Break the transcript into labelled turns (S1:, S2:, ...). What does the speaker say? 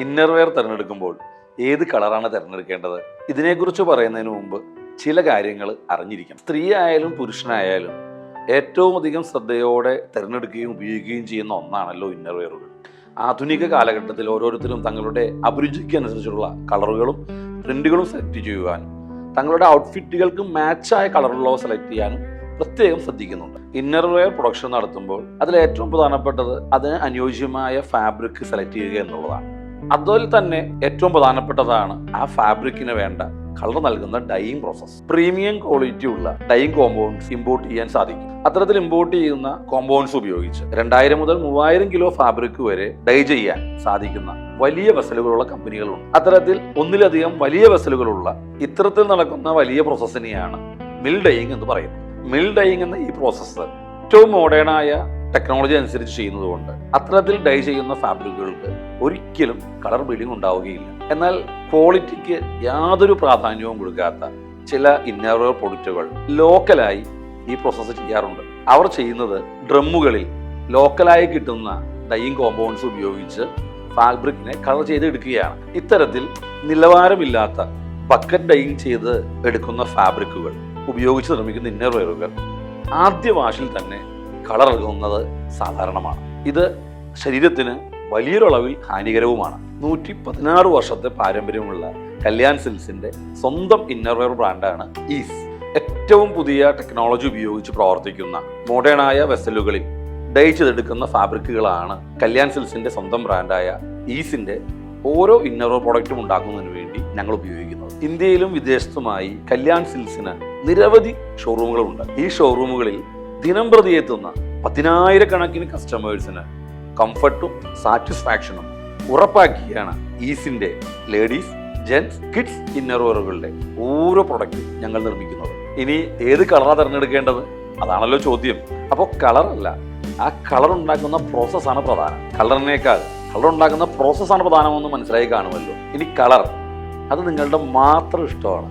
S1: Innerwear തിരഞ്ഞെടുക്കുമ്പോൾ ഏത് കളറാണ് തിരഞ്ഞെടുക്കേണ്ടത്? ഇതിനെക്കുറിച്ച് പറയുന്നതിന് മുമ്പ് ചില കാര്യങ്ങൾ അറിഞ്ഞിരിക്കണം. സ്ത്രീ ആയാലും പുരുഷനായാലും ഏറ്റവും അധികം ശ്രദ്ധയോടെ തിരഞ്ഞെടുക്കുകയും ഉപയോഗിക്കുകയും ചെയ്യുന്ന ഒന്നാണല്ലോ ഇന്നർവെയറുകൾ. ആധുനിക കാലഘട്ടത്തിൽ ഓരോരുത്തരും തങ്ങളുടെ അഭിരുചിക്ക് അനുസരിച്ചുള്ള കളറുകളും പ്രിന്റുകളും സെലക്ട് ചെയ്യുവാനും തങ്ങളുടെ ഔട്ട്ഫിറ്റുകൾക്ക് മാച്ചായ കളറുള്ളവ സെലക്ട് ചെയ്യാനും പ്രത്യേകം ശ്രദ്ധിക്കുന്നുണ്ട്. ഇന്നർവെയർ പ്രൊഡക്ഷൻ നടത്തുമ്പോൾ അതിൽ ഏറ്റവും പ്രധാനപ്പെട്ടത് അതിന് അനുയോജ്യമായ ഫാബ്രിക് സെലക്ട് ചെയ്യുക എന്നുള്ളതാണ്. അതുപോലെ തന്നെ ഏറ്റവും പ്രധാനപ്പെട്ടതാണ് ആ ഫാബ്രിക്കിന് വേണ്ട കളർ നൽകുന്ന ഡൈയിങ് പ്രോസസ്. പ്രീമിയം ക്വാളിറ്റി ഉള്ള ഡൈയിങ് കോമ്പൗണ്ട്സ് ഇമ്പോർട്ട് ചെയ്യാൻ സാധിക്കും. അത്തരത്തിൽ ഇമ്പോർട്ട് ചെയ്യുന്ന കോമ്പൗണ്ട്സ് ഉപയോഗിച്ച് 2000 മുതൽ 3000 കിലോ ഫാബ്രിക് വരെ ഡൈ ചെയ്യാൻ സാധിക്കുന്ന വലിയ വെസലുകളുള്ള കമ്പനികളുണ്ട്. അത്തരത്തിൽ ഒന്നിലധികം വലിയ വെസലുകളുള്ള ഇത്തരത്തിൽ നടക്കുന്ന വലിയ പ്രോസസ്സിനെയാണ് മിൽ ഡൈയിങ് എന്ന് പറയുന്നത്. മിൽ ഡൈയിങ് എന്ന ഈ പ്രോസസ്സ് ഏറ്റവും മോഡേണായ ടെക്നോളജി അനുസരിച്ച് ചെയ്യുന്നതുകൊണ്ട് അത്തരത്തിൽ ഡൈ ചെയ്യുന്ന ഫാബ്രിക്കുകൾക്ക് ഒരിക്കലും കളർ ബ്ലീഡിംഗ് ഉണ്ടാവുകയില്ല. എന്നാൽ ക്വാളിറ്റിക്ക് യാതൊരു പ്രാധാന്യവും കൊടുക്കാത്ത ചില ഇന്നർവെയർ പ്രൊഡക്റ്റുകൾ ലോക്കലായി ഈ പ്രോസസ്സ് ചെയ്യാറുണ്ട്. അവർ ചെയ്യുന്നത് ഡ്രമ്മുകളിൽ ലോക്കലായി കിട്ടുന്ന ഡൈയിങ് കോമ്പൗണ്ട്സ് ഉപയോഗിച്ച് ഫാബ്രിക്കിനെ കളർ ചെയ്തെടുക്കുകയാണ്. ഇത്തരത്തിൽ നിലവാരമില്ലാത്ത ബക്കറ്റ് ഡൈയിങ് ചെയ്ത് എടുക്കുന്ന ഫാബ്രിക്കുകൾ ഉപയോഗിച്ച് നിർമ്മിക്കുന്ന ഇന്നർവെയറുകൾ ആദ്യ വാഷിൽ തന്നെ കളർ ഇറങ്ങുന്നത് സാധാരണമാണ്. ഇത് ശരീരത്തിന് വലിയൊരളവിൽ ഹാനികരവുമാണ്. 116 വർഷത്തെ പാരമ്പര്യമുള്ള കല്യാൺ സിൽക്സിന്റെ സ്വന്തം ഇന്നർവെയർ ബ്രാൻഡാണ് ഈസ്. ഏറ്റവും പുതിയ ടെക്നോളജി ഉപയോഗിച്ച് പ്രവർത്തിക്കുന്ന മോഡേണായ വെസലുകളിൽ ഡൈ ചെയ്തെടുക്കുന്ന ഫാബ്രിക്കുകളാണ് കല്യാൺ സിൽക്സിന്റെ സ്വന്തം ബ്രാൻഡായ ഈസിന്റെ ഓരോ ഇന്നർവെയർ പ്രോഡക്റ്റും ഉണ്ടാക്കുന്നതിന് വേണ്ടി ഞങ്ങൾ ഉപയോഗിക്കുന്നത്. ഇന്ത്യയിലും വിദേശത്തുമായി കല്യാൺ സിൽക്സിന് നിരവധി ഷോറൂമുകളുണ്ട്. ഈ ഷോറൂമുകളിൽ ദിനം പ്രതി എത്തുന്ന 10,000 കസ്റ്റമേഴ്സിന് കംഫർട്ടും സാറ്റിസ്ഫാക്ഷനും ഉറപ്പാക്കിയാണ് ഈസിന്റെ ലേഡീസ്, ജെന്റ്സ്, കിഡ്സ് ഇന്നർവെയറുകളുടെ ഓരോ പ്രൊഡക്റ്റും ഞങ്ങൾ നിർമ്മിക്കുന്നത്. ഇനി ഏത് കളറാണ് തിരഞ്ഞെടുക്കേണ്ടത്? അതാണല്ലോ ചോദ്യം. അപ്പോൾ കളറല്ല, ആ കളർ ഉണ്ടാക്കുന്ന പ്രോസസ്സാണ് പ്രധാനം. കളറിനേക്കാൾ കളർ ഉണ്ടാക്കുന്ന പ്രോസസ്സാണ് പ്രധാനമെന്ന് മനസ്സിലായി കാണുമല്ലോ. ഇനി കളർ അത് നിങ്ങളുടെ മാത്രം ഇഷ്ടമാണ്.